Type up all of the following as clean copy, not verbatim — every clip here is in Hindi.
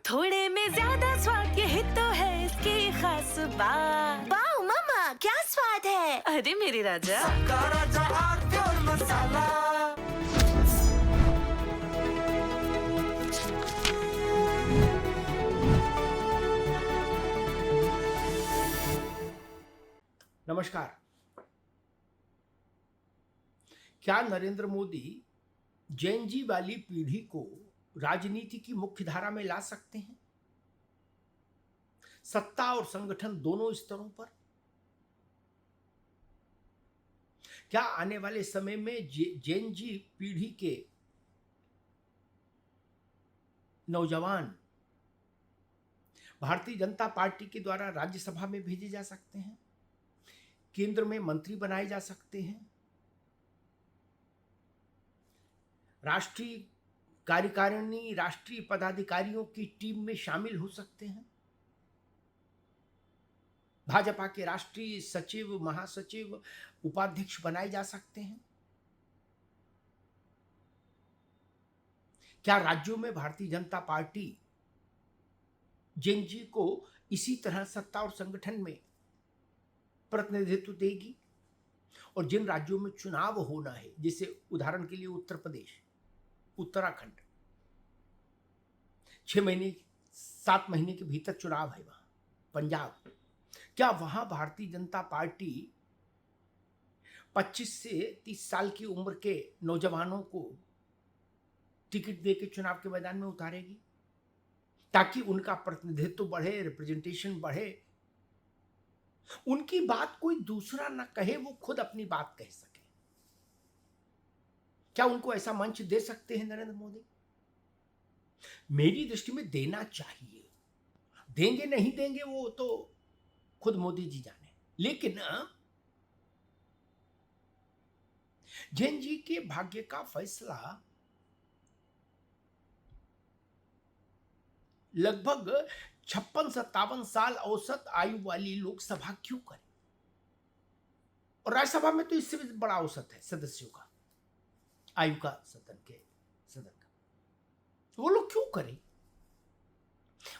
थोड़े में ज्यादा स्वाद, यही तो है इसकी खास बात। वाओ मम्मा, क्या स्वाद है। अरे मेरे राजा, सबका राजा आरती और मसाला। नमस्कार। क्या नरेंद्र मोदी जेन जी वाली पीढ़ी को राजनीति की मुख्य धारा में ला सकते हैं, सत्ता और संगठन दोनों स्तरों पर? क्या आने वाले समय में जेन जी पीढ़ी के नौजवान भारतीय जनता पार्टी के द्वारा राज्यसभा में भेजे जा सकते हैं, केंद्र में मंत्री बनाए जा सकते हैं, राष्ट्रीय कार्यकारिणी राष्ट्रीय पदाधिकारियों की टीम में शामिल हो सकते हैं, भाजपा के राष्ट्रीय सचिव, महासचिव, उपाध्यक्ष बनाए जा सकते हैं? क्या राज्यों में भारतीय जनता पार्टी जेन जी को इसी तरह सत्ता और संगठन में प्रतिनिधित्व देगी? और जिन राज्यों में चुनाव होना है, जैसे उदाहरण के लिए उत्तर प्रदेश, उत्तराखंड, 6 महीने 7 महीने के भीतर चुनाव है वहां, पंजाब, क्या वहां भारतीय जनता पार्टी 25 से 30 साल की उम्र के नौजवानों को टिकट देकर चुनाव के मैदान में उतारेगी, ताकि उनका प्रतिनिधित्व बढ़े, रिप्रेजेंटेशन बढ़े, उनकी बात कोई दूसरा ना कहे, वो खुद अपनी बात कह सके? क्या उनको ऐसा मंच दे सकते हैं नरेंद्र मोदी? मेरी दृष्टि में देना चाहिए। देंगे नहीं देंगे वो तो खुद मोदी जी जाने, लेकिन जैन जी के भाग्य का फैसला लगभग 56-57 साल औसत आयु वाली लोकसभा क्यों करे? और राज्यसभा में तो इससे भी बड़ा औसत है सदस्यों का, आयु का, सदन का, तो वो लोग क्यों करें?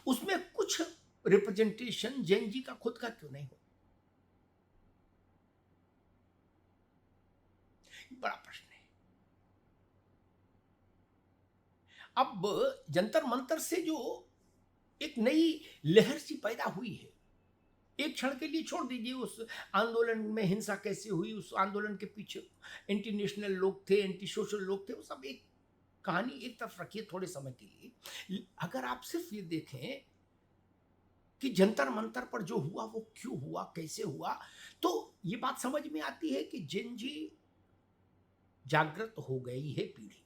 उसमें कुछ रिप्रेजेंटेशन जैन जी का खुद का क्यों नहीं हो? बड़ा प्रश्न है। अब जंतर मंतर से जो एक नई लहर सी पैदा हुई है, एक क्षण के लिए छोड़ दीजिए उस आंदोलन में हिंसा कैसे हुई, उस आंदोलन के पीछे एंटी नेशनल लोग थे, एंटी सोशल लोग थे, वो सब एक कहानी एक तरफ रखिए थोड़े समय के लिए। अगर आप सिर्फ ये देखें कि जंतर मंतर पर जो हुआ वो क्यों हुआ, कैसे हुआ, तो ये बात समझ में आती है कि जेन जी जागृत हो गई है पीढ़ी।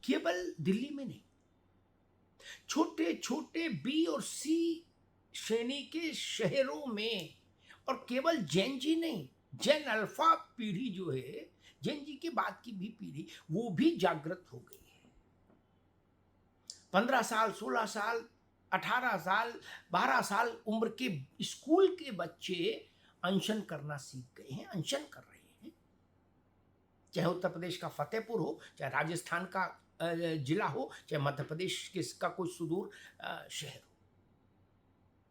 केवल दिल्ली में नहीं, छोटे छोटे बी और सी श्रेणी के शहरों में, और केवल जेन जी नहीं, जेन अल्फा पीढ़ी जो है, जेन जी के बाद की भी पीढ़ी, वो भी जागृत हो गई है। 15 साल, 16 साल, 18 साल, 12 साल उम्र के स्कूल के बच्चे अनशन करना सीख गए हैं, अनशन कर रहे हैं। चाहे उत्तर प्रदेश का फतेहपुर हो, चाहे राजस्थान का जिला हो, चाहे मध्य प्रदेश का कोई सुदूर शहर हो,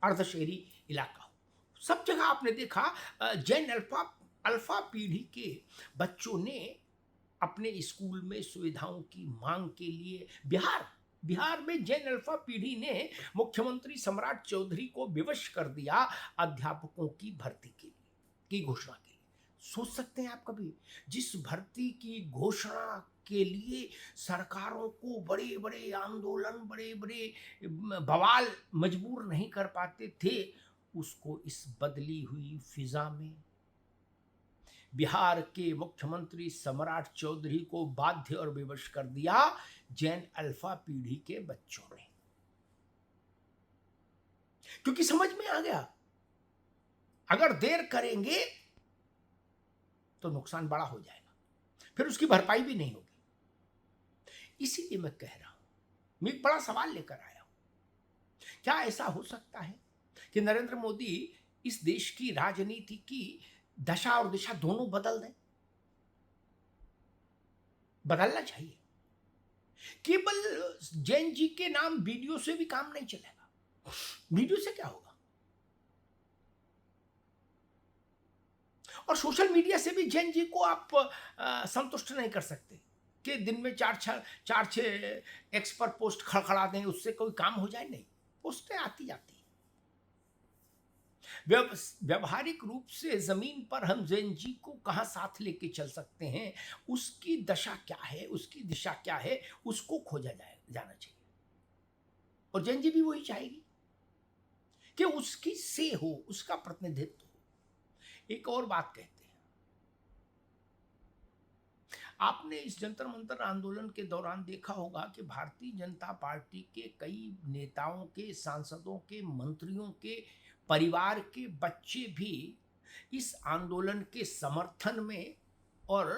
अर्धशहरी इलाका हो, सब जगह आपने देखा जैन अल्फा पीढ़ी के बच्चों ने अपने स्कूल में सुविधाओं की मांग के लिए बिहार में जैन अल्फा पीढ़ी ने मुख्यमंत्री सम्राट चौधरी को विवश कर दिया अध्यापकों की भर्ती की घोषणा के लिए। सोच सकते हैं आप कभी, जिस भर्ती की घोषणा के लिए सरकारों को बड़े बड़े आंदोलन, बड़े बड़े बवाल मजबूर नहीं कर पाते थे, उसको इस बदली हुई फिजा में बिहार के मुख्यमंत्री सम्राट चौधरी को बाध्य और विवश कर दिया जैन अल्फा पीढ़ी के बच्चों ने, क्योंकि समझ में आ गया अगर देर करेंगे तो नुकसान बड़ा हो जाएगा, फिर उसकी भरपाई भी नहीं होगी। इसीलिए मैं कह रहा हूं, मैं एक बड़ा सवाल लेकर आया हूं। क्या ऐसा हो सकता है कि नरेंद्र मोदी इस देश की राजनीति की दशा और दिशा दोनों बदल दें? बदलना चाहिए। केवल जैन जी के नाम वीडियो से भी काम नहीं चलेगा। वीडियो से क्या होगा? और सोशल मीडिया से भी जैन जी को आप संतुष्ट नहीं कर सकते कि दिन में चार छह एक्स पर पोस्ट खड़खड़ा दें, उससे कोई काम हो जाए। नहीं, पोस्टें आती जाती हैं। व्यवहारिक रूप से जमीन पर हम जैन जी को कहां साथ लेके चल सकते हैं, उसकी दशा क्या है, उसकी दिशा क्या है, उसको खोजा जाना चाहिए। और जैन जी भी वही चाहेगी कि उसकी से हो, उसका प्रतिनिधित्व हो। एक और बात कहते हैं, आपने इस जंतर मंतर आंदोलन के दौरान देखा होगा कि भारतीय जनता पार्टी के कई नेताओं के, सांसदों के, मंत्रियों के परिवार के बच्चे भी इस आंदोलन के समर्थन में और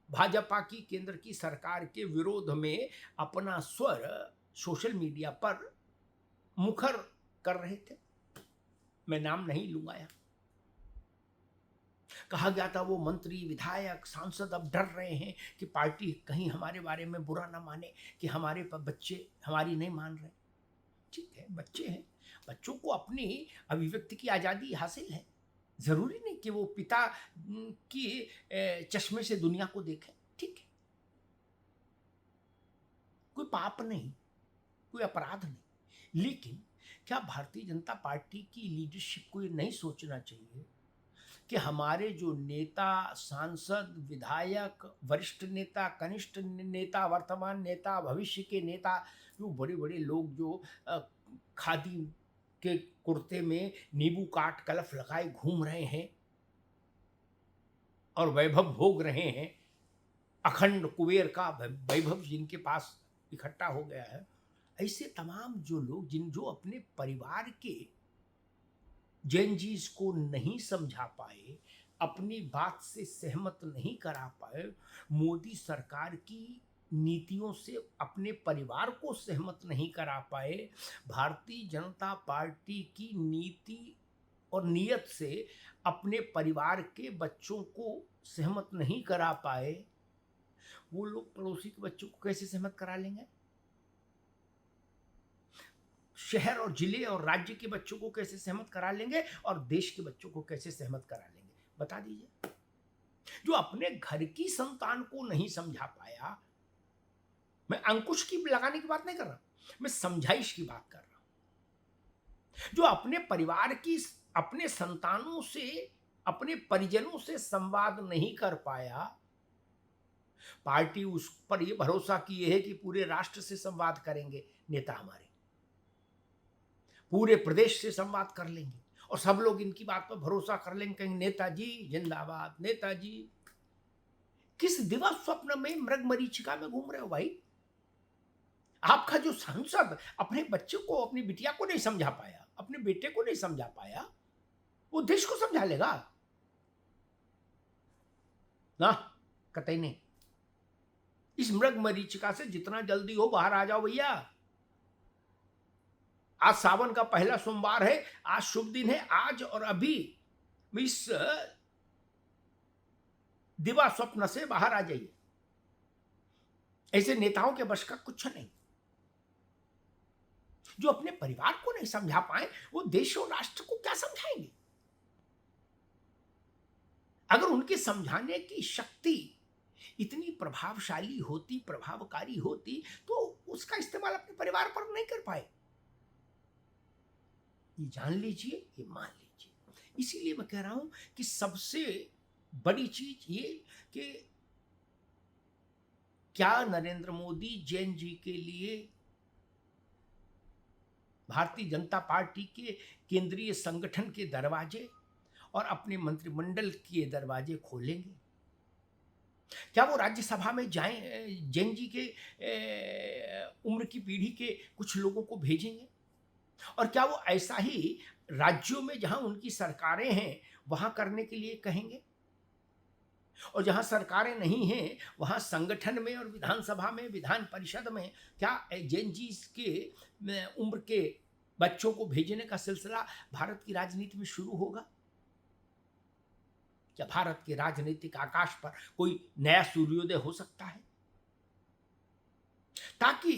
भाजपा की केंद्र की सरकार के विरोध में अपना स्वर सोशल मीडिया पर मुखर कर रहे थे। मैं नाम नहीं लूंगा यहाँ। कहा गया था वो मंत्री, विधायक, सांसद अब डर रहे हैं कि पार्टी कहीं हमारे बारे में बुरा ना माने, कि हमारे बच्चे हमारी नहीं मान रहे। ठीक है, बच्चे हैं, बच्चों को अपनी अभिव्यक्ति की आज़ादी हासिल है। जरूरी नहीं कि वो पिता की चश्मे से दुनिया को देखें। ठीक है, कोई पाप नहीं, कोई अपराध नहीं। लेकिन क्या भारतीय जनता पार्टी की लीडरशिप को ये नहीं सोचना चाहिए कि हमारे जो नेता, सांसद, विधायक, वरिष्ठ नेता, कनिष्ठ नेता, वर्तमान नेता, भविष्य के नेता, जो बड़े बड़े लोग जो खादी के कुर्ते में नींबू काट कलफ लगाए घूम रहे हैं और वैभव भोग रहे हैं, अखंड कुबेर का वैभव जिनके पास इकट्ठा हो गया है, ऐसे तमाम जो लोग जो अपने परिवार के जैन जीज को नहीं समझा पाए, अपनी बात से सहमत नहीं करा पाए, मोदी सरकार की नीतियों से अपने परिवार को सहमत नहीं करा पाए, भारतीय जनता पार्टी की नीति और नीयत से अपने परिवार के बच्चों को सहमत नहीं करा पाए, वो लोग पड़ोसी के बच्चों को कैसे सहमत करा लेंगे? शहर और जिले और राज्य के बच्चों को कैसे सहमत करा लेंगे? और देश के बच्चों को कैसे सहमत करा लेंगे? बता दीजिए। जो अपने घर की संतान को नहीं समझा पाया, मैं अंकुश की लगाने की बात नहीं कर रहा, मैं समझाइश की बात कर रहा हूं। जो अपने परिवार की, अपने संतानों से, अपने परिजनों से संवाद नहीं कर पाया, पार्टी उस पर यह भरोसा किए है कि पूरे राष्ट्र से संवाद करेंगे नेता हमारे, पूरे प्रदेश से संवाद कर लेंगे और सब लोग इनकी बात पर भरोसा कर लेंगे, कहेंगे नेताजी जिंदाबाद, नेताजी। किस दिवा स्वप्न में मृग मरीचिका में घूम रहे हो भाई? आपका जो सांसद अपने बच्चे को, अपनी बिटिया को नहीं समझा पाया, अपने बेटे को नहीं समझा पाया, वो देश को समझा लेगा ना? कतई नहीं। इस मृग मरीचिका से जितना जल्दी हो बाहर आ जाओ भैया। आज सावन का पहला सोमवार है, आज शुभ दिन है, आज और अभी इस दिवा स्वप्न से बाहर आ जाइए। ऐसे नेताओं के वश का कुछ नहीं। जो अपने परिवार को नहीं समझा पाए, वो देश और राष्ट्र को क्या समझाएंगे? अगर उनके समझाने की शक्ति इतनी प्रभावशाली होती, प्रभावकारी होती, तो उसका इस्तेमाल अपने परिवार पर नहीं कर पाए। ये जान लीजिए, ये मान लीजिए। इसीलिए मैं कह रहा हूं कि सबसे बड़ी चीज ये कि क्या नरेंद्र मोदी जैन जी के लिए भारतीय जनता पार्टी के केंद्रीय संगठन के दरवाजे और अपने मंत्रिमंडल के दरवाजे खोलेंगे? क्या वो राज्यसभा में जाएं, जैन जी के उम्र की पीढ़ी के कुछ लोगों को भेजेंगे? और क्या वो ऐसा ही राज्यों में जहां उनकी सरकारें हैं वहां करने के लिए कहेंगे? और जहां सरकारें नहीं हैं वहां संगठन में और विधानसभा में, विधान परिषद में क्या जैन जी के उम्र के बच्चों को भेजने का सिलसिला भारत की राजनीति में शुरू होगा? क्या भारत के राजनीतिक आकाश पर कोई नया सूर्योदय हो सकता है? ताकि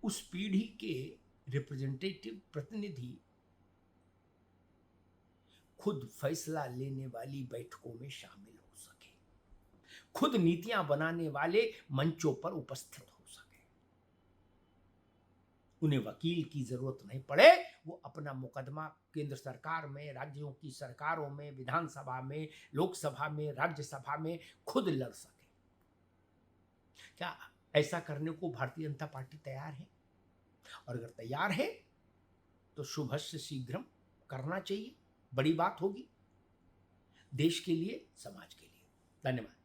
उस पीढ़ी के रिप्रेजेंटेटिव प्रतिनिधि खुद फैसला लेने वाली बैठकों में शामिल हो सके, खुद नीतियां बनाने वाले मंचों पर उपस्थित हो सके, उन्हें वकील की जरूरत नहीं पड़े, वो अपना मुकदमा केंद्र सरकार में, राज्यों की सरकारों में, विधानसभा में, लोकसभा में, राज्यसभा में खुद लड़ सके। क्या ऐसा करने को भारतीय जनता पार्टी तैयार है? और अगर तैयार है तो शुभस्य शीघ्रम करना चाहिए, बड़ी बात होगी देश के लिए, समाज के लिए। धन्यवाद।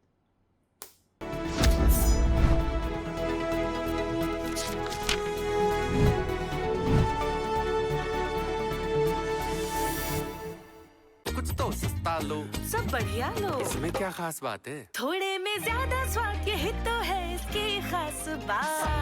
कुछ तो सस्ता लो, सब बढ़िया लो, इसमें क्या खास बात है? थोड़े में ज्यादा स्वाद, यही तो है इसकी खास बात।